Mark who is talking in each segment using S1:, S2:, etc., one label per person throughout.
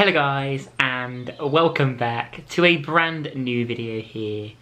S1: Hello guys, and welcome back to a brand new video here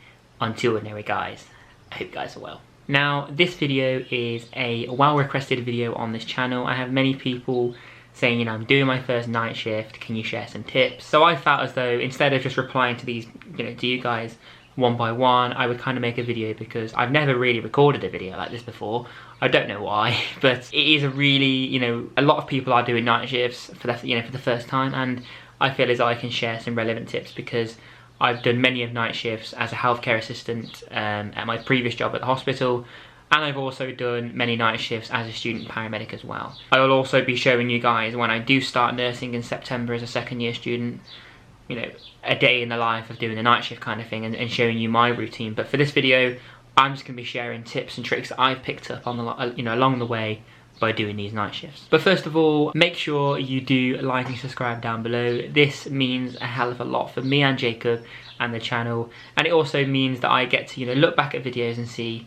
S1: on Two Ordinary Guys. I hope you guys are well. Now, this video is a well-requested video on this channel. I have many people saying, I'm doing my first night shift, can you share some tips? So I felt as though instead of just replying to these, to you guys one by one, I would kind of make a video because I've never really recorded a video like this before. I don't know why, but it is a really, a lot of people are doing night shifts for the, for the first time, and I feel as though I can share some relevant tips because I've done many of night shifts as a healthcare assistant at my previous job at the hospital, and I've also done many night shifts as a student paramedic as well. I will also be showing you guys when I do start nursing in September as a second year student, a day in the life of doing a night shift kind of thing, and showing you my routine. But for this video, I'm just going to be sharing tips and tricks that I've picked up on the, along the way by doing these night shifts. But first of all, make sure you do like and subscribe down below. This means a hell of a lot for me and Jacob and the channel, and it also means that I get to look back at videos and see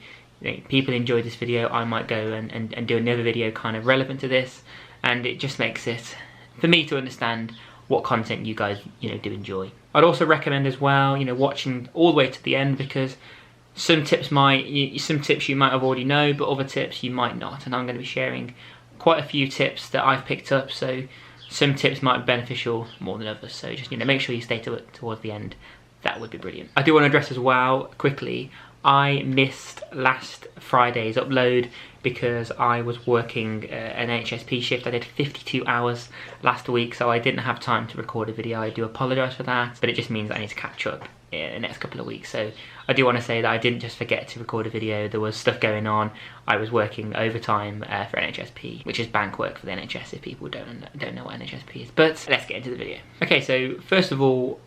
S1: people enjoyed this video. I might go and do another video kind of relevant to this, and it just makes it for me to understand what content you guys do enjoy. I'd also recommend as well watching all the way to the end, because some tips you might have already know, but other tips you might not, and I'm going to be sharing quite a few tips that I've picked up, so some tips might be beneficial more than others, so just make sure you stay towards the end. That would be brilliant. I do want to address as well quickly, I missed last Friday's upload because I was working an HSP shift. I did 52 hours last week, so I didn't have time to record a video. I do apologise for that, but it just means that I need to catch up in the next couple of weeks. So I do want to say that I didn't just forget to record a video. There was stuff going on. I was working overtime for NHSP, which is bank work for the NHS if people don't know what NHSP is. But let's get into the video. Okay, so first of all,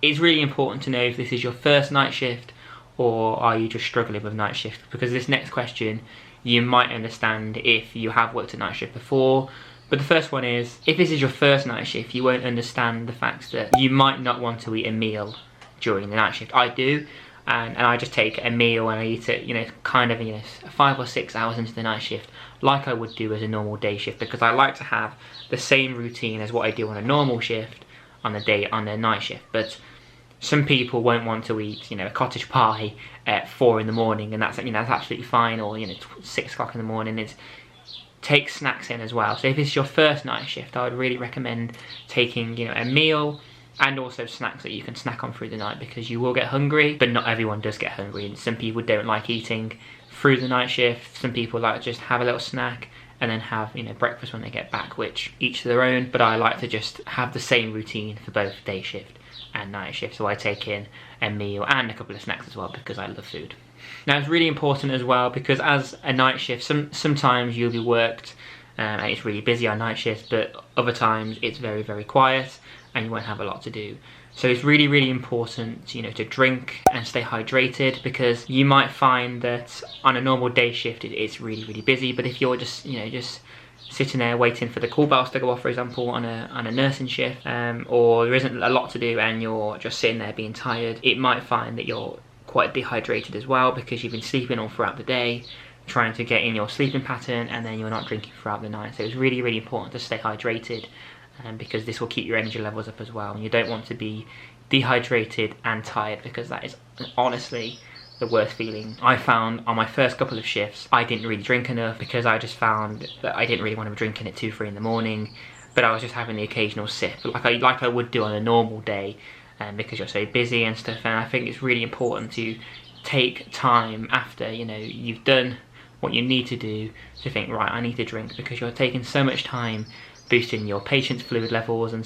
S1: it's really important to know if this is your first night shift or are you just struggling with night shift, because this next question you might understand if you have worked a night shift before. But the first one is, if this is your first night shift, you won't understand the fact that you might not want to eat a meal during the night shift. I do, and I just take a meal and I eat it, 5 or 6 hours into the night shift, like I would do as a normal day shift, because I like to have the same routine as what I do on a normal shift on the night shift. But some people won't want to eat, a cottage pie at 4 in the morning, and that's absolutely fine, or 6 o'clock in the morning. Take snacks in as well. So if it's your first night shift, I would really recommend taking, a meal and also snacks that you can snack on through the night, because you will get hungry, but not everyone does get hungry, and some people don't like eating through the night shift. Some people like to just have a little snack and then have breakfast when they get back, which each to their own, but I like to just have the same routine for both day shift and night shift. So I take in a meal and a couple of snacks as well, because I love food. Now, it's really important as well, because as a night shift, sometimes you'll be worked and it's really busy on night shift, but other times it's very, very quiet and you won't have a lot to do. So it's really, really important to drink and stay hydrated, because you might find that on a normal day shift it's really, really busy, but if you're just just sitting there waiting for the call bells to go off, for example, on a nursing shift, or there isn't a lot to do and you're just sitting there being tired, it might find that you're quite dehydrated as well, because you've been sleeping all throughout the day, trying to get in your sleeping pattern, and then you're not drinking throughout the night. So it's really, really important to stay hydrated, because this will keep your energy levels up as well, and you don't want to be dehydrated and tired, because that is honestly the worst feeling. I found on my first couple of shifts I didn't really drink enough, because I just found that I didn't really want to be drinking at 2, 3 in the morning, but I was just having the occasional sip like I would do on a normal day, because you're so busy and stuff. And I think it's really important to take time after you've done what you need to do to think, right, I need to drink, because you're taking so much time boosting your patient's fluid levels and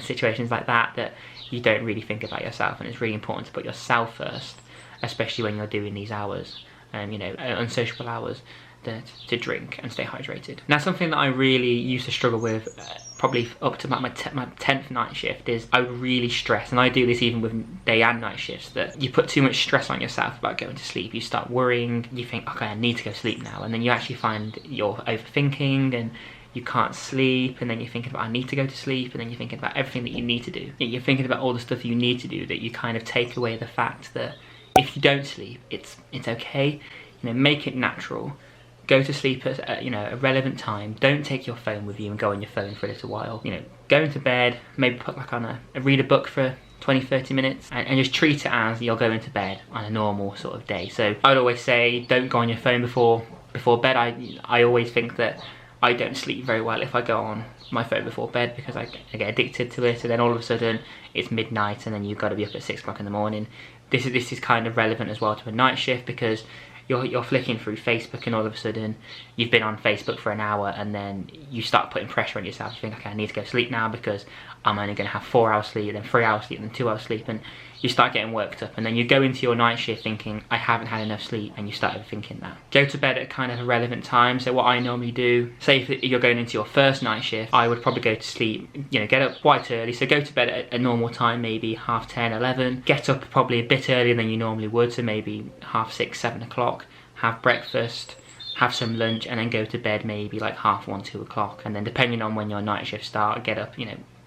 S1: situations like that you don't really think about yourself. And it's really important to put yourself first, especially when you're doing these hours, unsociable hours, to drink and stay hydrated. Now, something that I really used to struggle with, probably up to about my 10th night shift, is I really stress, and I do this even with day and night shifts, that you put too much stress on yourself about going to sleep. You start worrying, you think, okay, I need to go to sleep now, and then you actually find you're overthinking and you can't sleep, and then you're thinking about, I need to go to sleep, and then you're thinking about everything that you need to do. You're thinking about all the stuff you need to do, that you kind of take away the fact that if you don't sleep, it's okay. Make it natural go to sleep at a relevant time. Don't take your phone with you and go on your phone for a little while. Go into bed, maybe put like on read a book for 20-30 minutes and just treat it as you're going to bed on a normal sort of day. So I'd always say don't go on your phone before bed. I always think that I don't sleep very well if I go on my phone before bed, because I get addicted to it, and then all of a sudden it's midnight and then you've got to be up at 6 o'clock in the morning. This is kind of relevant as well to a night shift, because you're flicking through Facebook and all of a sudden you've been on Facebook for an hour, and then you start putting pressure on yourself. You think, okay, I need to go to sleep now because I'm only going to have 4 hours sleep, then 3 hours sleep, then 2 hours sleep, and you start getting worked up, and then you go into your night shift thinking, I haven't had enough sleep, and you start overthinking that. Go to bed at kind of a relevant time. So what I normally do, say if you're going into your first night shift, I would probably go to sleep, get up quite early. So go to bed at a normal time, maybe 10:30, 11. Get up probably a bit earlier than you normally would, so maybe 6:30, 7 o'clock. Have breakfast, have some lunch, and then go to bed maybe like 1:30, 2 o'clock. And then depending on when your night shift start, get up,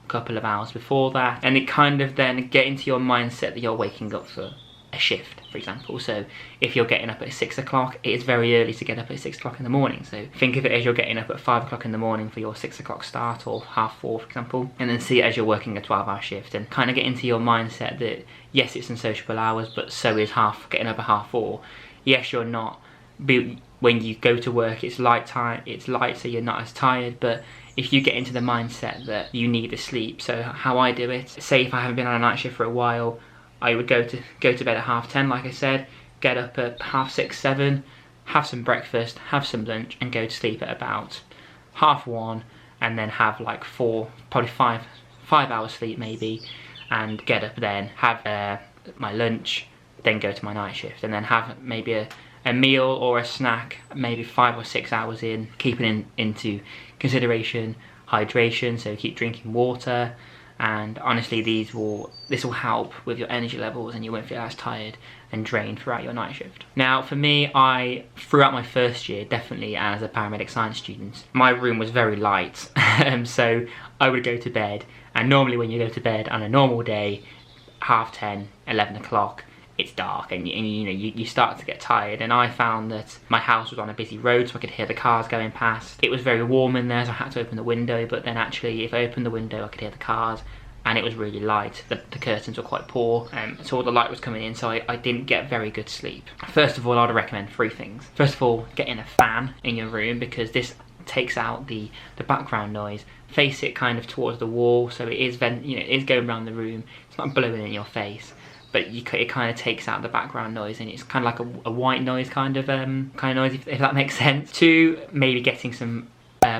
S1: couple of hours before that, and it kind of then get into your mindset that you're waking up for a shift, for example. So if you're getting up at 6 o'clock, it is very early to get up at 6 o'clock in the morning. So think of it as you're getting up at 5 o'clock in the morning for your 6 o'clock start, or 3:30, for example, and then see it as you're working a 12-hour shift, and kind of get into your mindset that yes, it's unsociable hours, but so is getting up at 4:30. Yes, you're not, when you go to work, it's light, so you're not as tired, but if you get into the mindset that you need the sleep. So how I do it, say if I haven't been on a night shift for a while, I would go to bed at 10:30, like I said, get up at 6:30, 7, have some breakfast, have some lunch, and go to sleep at about 1:30, and then have like probably 5 hours sleep maybe, and get up then, have my lunch, then go to my night shift, and then have maybe a meal or a snack maybe 5 or 6 hours in, keeping into consideration hydration, so keep drinking water. And honestly, this will help with your energy levels, and you won't feel as tired and drained throughout your night shift. Now for me, throughout my first year, definitely as a Paramedic Science student, my room was very light. So I would go to bed, and normally when you go to bed on a normal day, 10:30, 11 o'clock, it's dark, and you start to get tired. And I found that my house was on a busy road, so I could hear the cars going past. It was very warm in there, so I had to open the window, but then actually if I opened the window I could hear the cars, and it was really light. The curtains were quite poor, so all the light was coming in, so I didn't get very good sleep. First of all, I'd recommend 3 things. First of all, getting a fan in your room, because this takes out the background noise. Face it kind of towards the wall, so it is it is going around the room. It's not blowing in your face, but it kind of takes out the background noise, and it's kind of like a white noise kind of noise, if that makes sense. 2, maybe getting some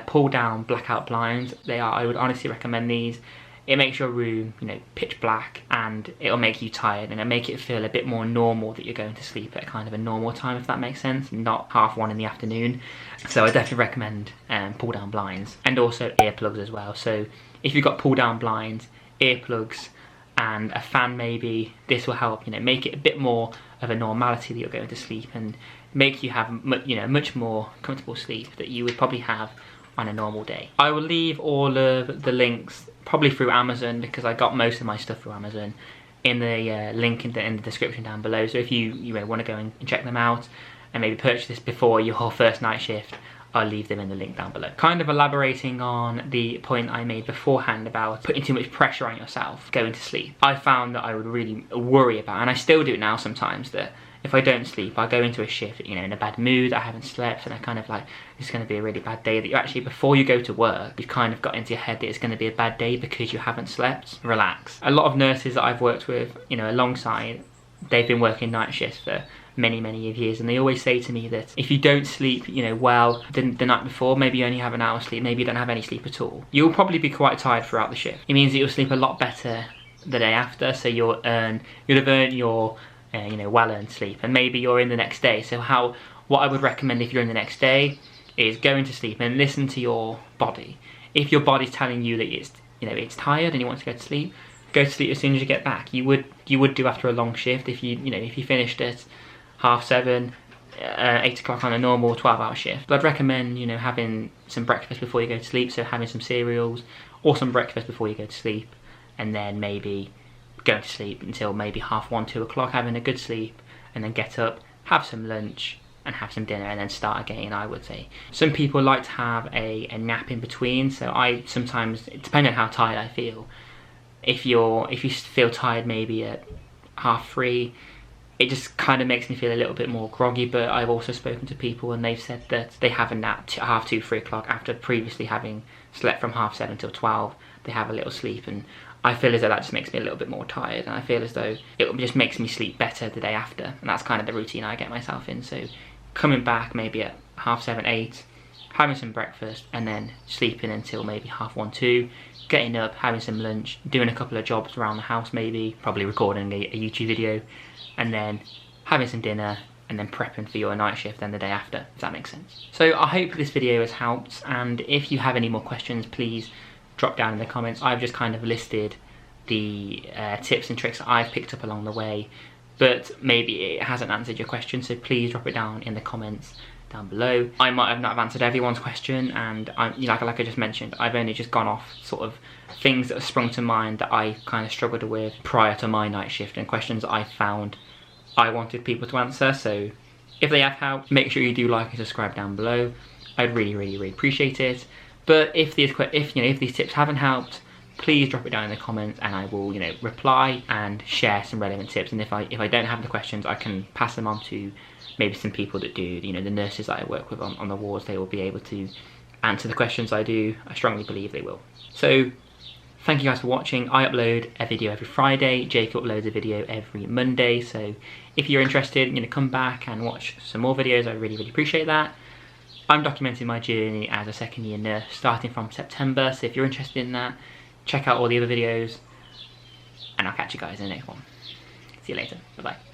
S1: pull down blackout blinds. I would honestly recommend these. It makes your room, pitch black, and it'll make you tired, and it'll make it feel a bit more normal that you're going to sleep at kind of a normal time, if that makes sense, not 1:30 in the afternoon. So I definitely recommend pull down blinds, and also earplugs as well. So if you've got pull down blinds, earplugs, and a fan maybe, this will help make it a bit more of a normality that you're going to sleep, and make you have much more comfortable sleep that you would probably have on a normal day. I will leave all of the links probably through Amazon, because I got most of my stuff through Amazon, in the link in the description down below. So if you want to go and check them out and maybe purchase this before your first night shift, I'll leave them in the link down below. Kind of elaborating on the point I made beforehand about putting too much pressure on yourself going to sleep. I found that I would really worry about, and I still do it now sometimes, that if I don't sleep, I go into a shift, in a bad mood, I haven't slept, and I kind of like, it's going to be a really bad day, that you actually, before you go to work, you've kind of got into your head that it's going to be a bad day because you haven't slept. Relax. A lot of nurses that I've worked with, alongside, they've been working night shifts for many years, and they always say to me that if you don't sleep well the night before, maybe you only have an hour's sleep, maybe you don't have any sleep at all, you'll probably be quite tired throughout the shift. It means that you'll sleep a lot better the day after, so you'll have earned your well-earned sleep, and maybe you're in the next day. So what I would recommend if you're in the next day is going to sleep and listen to your body. If your body's telling you that it's tired and you want to go to sleep as soon as you get back. You would do after a long shift if you finished at 7:30, 8 o'clock on a normal 12-hour shift. But I'd recommend having some breakfast before you go to sleep, so having some cereals or some breakfast before you go to sleep, and then maybe going to sleep until maybe 1:30, 2 o'clock, having a good sleep, and then get up, have some lunch, and have some dinner and then start again, I would say. Some people like to have a nap in between, so I sometimes, depending on how tired I feel, if you feel tired maybe at 3:30, it just kind of makes me feel a little bit more groggy. But I've also spoken to people and they've said that they have a nap at 2:30, 3 o'clock after previously having slept from 7:30 till 12. They have a little sleep, and I feel as though that just makes me a little bit more tired, and I feel as though it just makes me sleep better the day after, and that's kind of the routine I get myself in. So coming back maybe at 7:30, 8, having some breakfast, and then sleeping until maybe 1:30, 2, getting up, having some lunch, doing a couple of jobs around the house maybe, probably recording a YouTube video, and then having some dinner, and then prepping for your night shift then the day after, if that makes sense. So I hope this video has helped, and if you have any more questions, please drop down in the comments. I've just kind of listed the tips and tricks that I've picked up along the way, but maybe it hasn't answered your question, so please drop it down in the comments down below. I might have not have answered everyone's question, and like I just mentioned, I've only just gone off sort of things that have sprung to mind that I kind of struggled with prior to my night shift, and questions that I found I wanted people to answer. So if they have helped, make sure you do like and subscribe down below. I'd really appreciate it. But if these tips haven't helped, please drop it down in the comments, and I will reply and share some relevant tips. And if I don't have the questions, I can pass them on to maybe some people that do, the nurses that I work with on the wards. They will be able to answer the questions I do. I strongly believe they will. So thank you guys for watching. I upload a video every Friday. Jake uploads a video every Monday. So if you're interested, come back and watch some more videos. I really appreciate that. I'm documenting my journey as a second year nurse starting from September. So if you're interested in that, check out all the other videos, and I'll catch you guys in the next one. See you later. Bye bye.